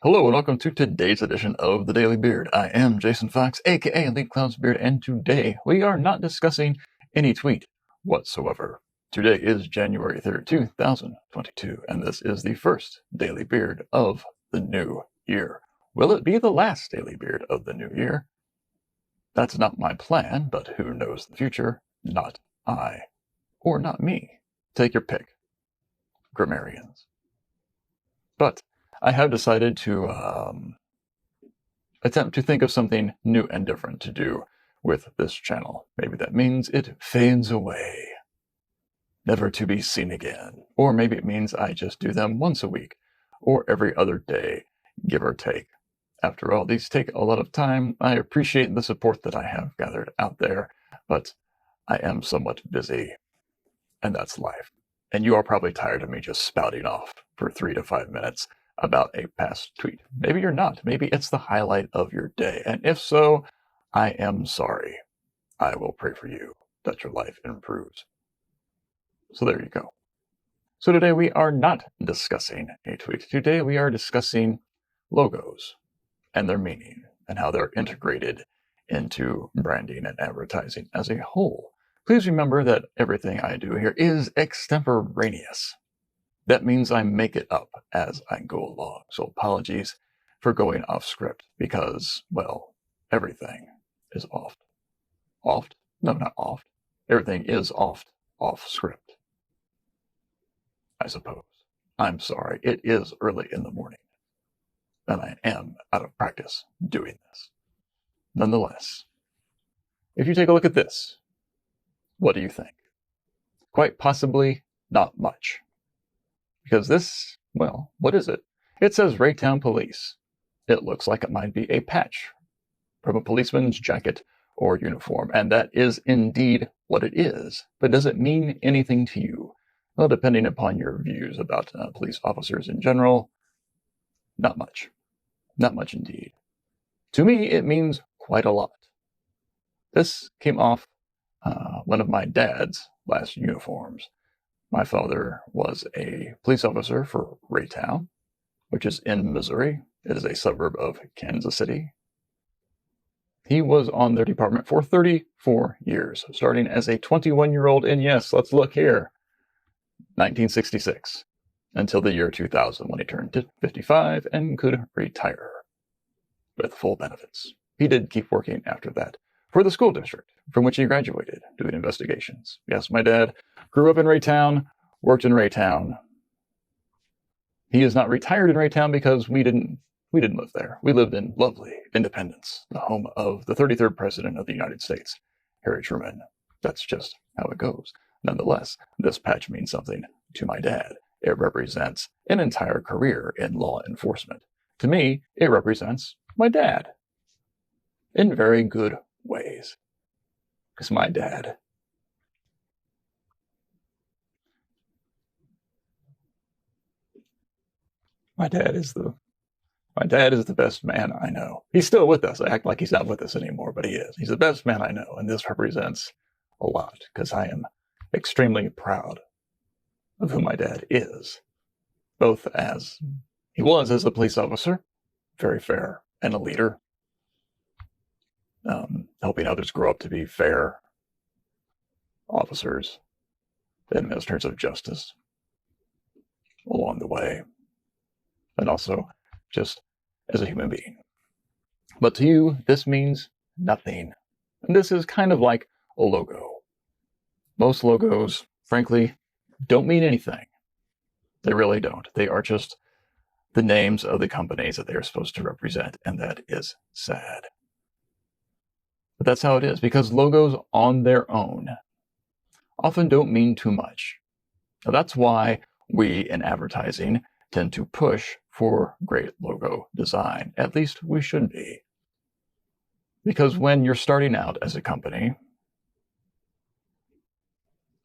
Hello and welcome to today's edition of The Daily Beard. I am Jason Fox, aka Lead Clouds Beard, and today we are not discussing any tweet whatsoever. Today is January 3rd, 2022, and this is the first Daily Beard of the new year. Will it be the last Daily Beard of the new year? That's not my plan, but who knows the future? Not I. Or not me. Take your pick. Grammarians. But I have decided to attempt to think of something new and different to do with this channel. Maybe that means it fades away, never to be seen again. Or maybe it means I just do them once a week or every other day, give or take. After all, these take a lot of time. I appreciate the support that I have gathered out there, but I am somewhat busy, and that's life. And you are probably tired of me just spouting off for 3 to 5 minutes about a past tweet. Maybe you're not. Maybe it's the highlight of your day. And if so, I am sorry. I will pray for you that your life improves. So there you go. So today we are not discussing a tweet. Today we are discussing logos and their meaning and how they're integrated into branding and advertising as a whole. Please remember that everything I do here is extemporaneous. That means I make it up as I go along. So apologies for going off script because, well, everything is oft. Oft? No, not oft. Everything is oft off script, I suppose. I'm sorry. It is early in the morning, and I am out of practice doing this. Nonetheless, if you take a look at this, what do you think? Quite possibly not much. Because this, well, what is it? It says Raytown Police. It looks like it might be a patch from a policeman's jacket or uniform, and that is indeed what it is. But does it mean anything to you? Well, depending upon your views about police officers in general, not much. Not much indeed. To me, it means quite a lot. This came off one of my dad's last uniforms. My father was a police officer for Raytown, which is in Missouri. It is a suburb of Kansas City. He was on their department for 34 years, starting as a 21-year-old in, yes, let's look here, 1966, until the year 2000 when he turned 55 and could retire with full benefits. He did keep working after that for the school district from which he graduated, doing investigations. Yes, my dad grew up in Raytown, worked in Raytown. He is not retired in Raytown because we didn't live there. We lived in lovely Independence, the home of the 33rd President of the United States, Harry Truman. That's just how it goes. Nonetheless, this patch means something to my dad. It represents an entire career in law enforcement. To me, it represents my dad in very good ways. Because my dad is the best man I know. He's still with us. I act like he's not with us anymore, but he is. He's the best man I know, and this represents a lot because I am extremely proud of who my dad is, both as he was as a police officer, very fair, and a leader, helping others grow up to be fair officers, administrators of justice along the way, and also just as a human being. But to you, this means nothing. And this is kind of like a logo. Most logos, frankly, don't mean anything. They really don't. They are just the names of the companies that they are supposed to represent, and that is sad. But that's how it is, because logos on their own often don't mean too much. Now, that's why we in advertising tend to push for great logo design. At least we should be. Because when you're starting out as a company,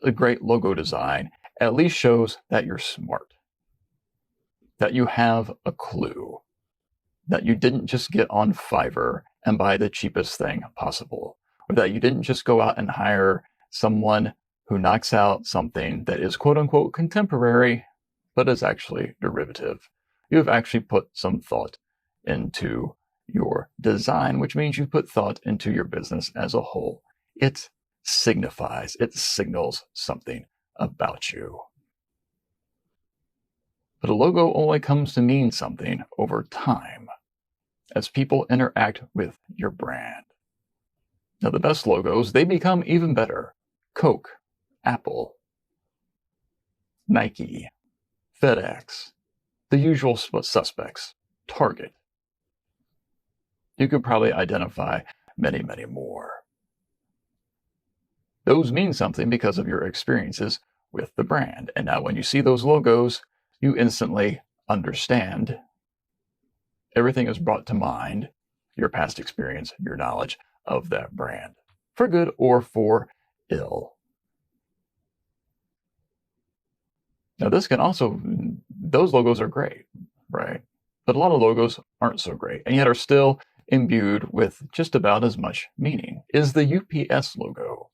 a great logo design at least shows that you're smart, that you have a clue, that you didn't just get on Fiverr and buy the cheapest thing possible, or that you didn't just go out and hire someone who knocks out something that is quote unquote contemporary, but is actually derivative. You have actually put some thought into your design, which means you put thought into your business as a whole. It signifies, it signals something about you. But a logo only comes to mean something over time as people interact with your brand. Now, the best logos, they become even better. Coke, Apple, Nike, FedEx, the usual suspects, Target. You could probably identify many, many more. Those mean something because of your experiences with the brand. And now when you see those logos, you instantly understand. Everything is brought to mind, your past experience, your knowledge of that brand, for good or for ill. Now this can also, those logos are great, right? But a lot of logos aren't so great and yet are still imbued with just about as much meaning. Is the UPS logo,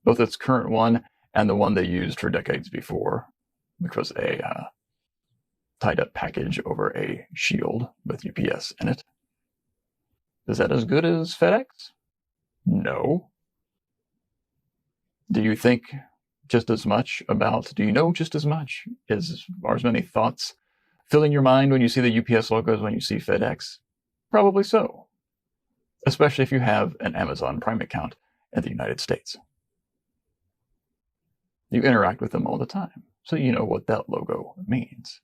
both its current one and the one they used for decades before, which was a tied up package over a shield with UPS in it. Is that as good as FedEx? No. Do you think just as much about, do you know just as much? Are as many thoughts filling your mind when you see the UPS logos when you see FedEx? Probably so. Especially if you have an Amazon Prime account in the United States. You interact with them all the time, so you know what that logo means.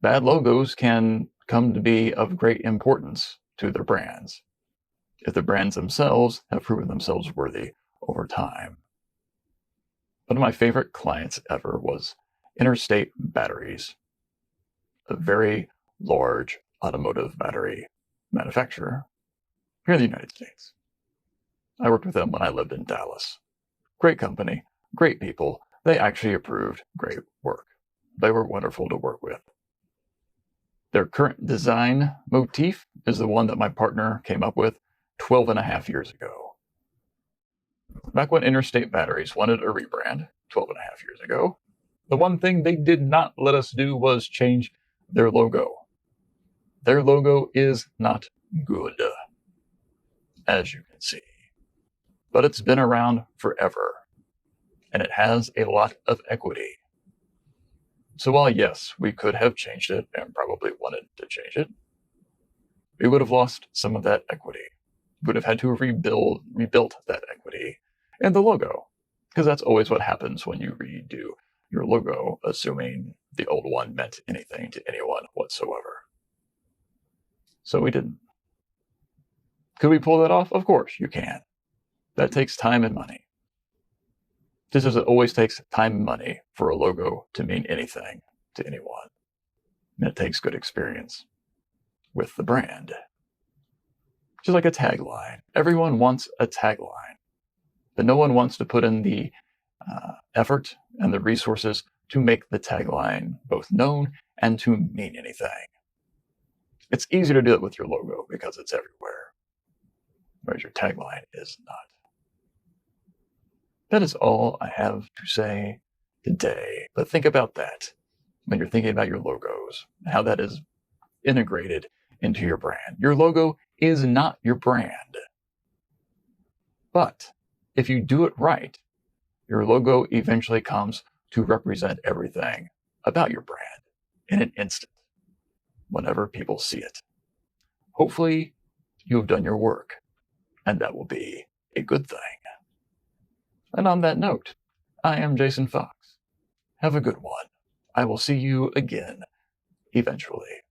Bad logos can come to be of great importance to their brands, if the brands themselves have proven themselves worthy over time. One of my favorite clients ever was Interstate Batteries, a very large automotive battery manufacturer here in the United States. I worked with them when I lived in Dallas. Great company, great people. They actually approved great work. They were wonderful to work with. Their current design motif is the one that my partner came up with 12 and a half years ago. Back when Interstate Batteries wanted a rebrand 12 and a half years ago, the one thing they did not let us do was change their logo. Their logo is not good, as you can see. But it's been around forever, and it has a lot of equity. So while yes, we could have changed it and probably wanted to change it, we would have lost some of that equity. We would have had to rebuilt that equity and the logo, because that's always what happens when you redo your logo, assuming the old one meant anything to anyone whatsoever. So we didn't. Could we pull that off? Of course you can. That takes time and money. Just as it always takes time and money for a logo to mean anything to anyone. And it takes good experience with the brand. Just like a tagline. Everyone wants a tagline, but no one wants to put in the effort and the resources to make the tagline both known and to mean anything. It's easy to do it with your logo because it's everywhere, whereas your tagline is not. That is all I have to say today. But think about that when you're thinking about your logos, how that is integrated into your brand. Your logo is not your brand. But if you do it right, your logo eventually comes to represent everything about your brand in an instant, whenever people see it. Hopefully, you have done your work, and that will be a good thing. And on that note, I am Jason Fox. Have a good one. I will see you again eventually.